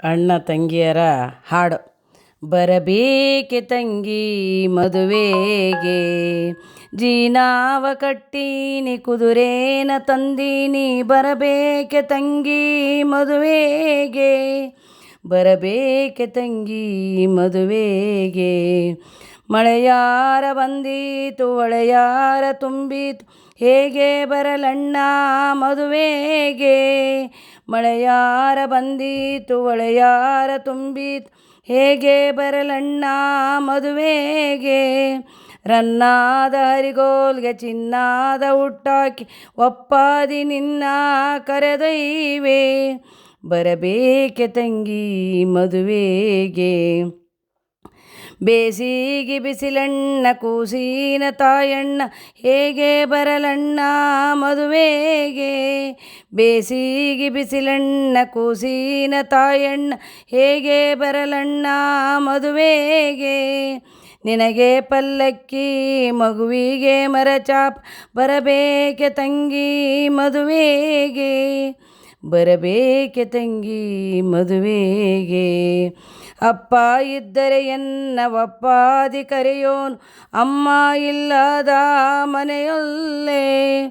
ಅಣ್ಣ ತಂಗಿಯರ ಹಾಡು. ಬರಬೇಕೆ ತಂಗಿ ಮದುವೆಗೆ, ಜೀನಾವ ಕಟ್ಟೀನಿ ಕುದುರೇನ ತಂದೀನಿ. ಬರಬೇಕೆ ತಂಗಿ ಮದುವೆಗೆ, ಬರಬೇಕೆ ತಂಗಿ ಮದುವೆಗೆ. ಮಳೆಯಾರ ಬಂದೀತು ಹೊಳೆಯಾರ ತುಂಬೀತು, ಹೇಗೆ ಬರಲಣ್ಣ ಮದುವೆಗೆ. ಮಳೆಯಾರ ಬಂದೀತು ಹೊಳೆಯಾರ ತುಂಬೀತು, ಹೇಗೆ ಬರಲಣ್ಣ ಮದುವೆಗೆ. ರನ್ನಾದ ಹರಿಗೋಲ್ಗೆ ಚಿನ್ನಾದ ಹುಟ್ಟಾಕಿ, ಒಪ್ಪಾದಿ ನಿನ್ನ ಕರೆದೊಯ್ವೆ. ಬರಬೇಕೆ ತಂಗಿ ಮದುವೆಗೆ. ಬೇಸಿಗೆ ಬಿಸಿಲಣ್ಣ ಕೂಸಿನ ತಾಯಣ್ಣ, ಹೇಗೆ ಬರಲಣ್ಣ ಮದುವೆಗೆ. ಬೇಸಿಗೆ ಬಿಸಿಲಣ್ಣ ಕೂಸಿನ ತಾಯಣ್ಣ, ಹೇಗೆ ಬರಲಣ್ಣ ಮದುವೆಗೆ. ನಿನಗೆ ಪಲ್ಲಕ್ಕಿ ಮಗುವಿಗೆ ಮರಚಾಪ, ಬರಬೇಕೆ ತಂಗಿ ಮದುವೆಗೆ. ಬರಬೇಕೆ ತಂಗಿ ಮದುವೆಗೆ. ಅಪ್ಪ ಇದ್ದರೆ ಎನ್ನ ಒಪ್ಪಾದಿ ಕರೆಯೋನು, ಅಮ್ಮ ಇಲ್ಲದ ಮನೆಯಲ್ಲೇ.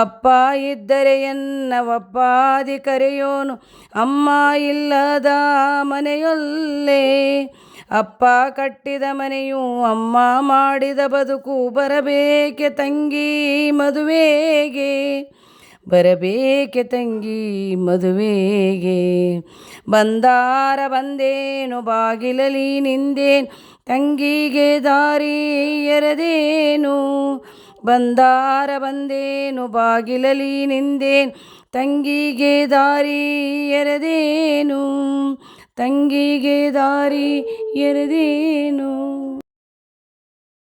ಅಪ್ಪ ಇದ್ದರೆ ಎನ್ನ ಒಪ್ಪಾದಿ ಕರೆಯೋನು, ಅಮ್ಮ ಇಲ್ಲದ ಮನೆಯಲ್ಲೇ. ಅಪ್ಪ ಕಟ್ಟಿದ ಮನೆಯು ಅಮ್ಮ ಮಾಡಿದ ಬದುಕು, ಬರಬೇಕೆ ತಂಗಿ ಮದುವೆಗೆ. ಬರಬೇಕೆ ತಂಗಿ ಮದುವೆಗೆ. ಬಂದಾರ ಬಂದೇನು ಬಾಗಿಲಲಿ ನಿಂದೇನು, ತಂಗಿಗೆ ದಾರಿ ಎರೆದೇನು. ಬಂದಾರ ಬಂದೇನು ಬಾಗಿಲಲಿ ನಿಂದೇನು, ತಂಗಿಗೆ ದಾರಿ ಎರೆದೇನು. ತಂಗಿಗೆ ದಾರಿ ಎರೆದೇನು.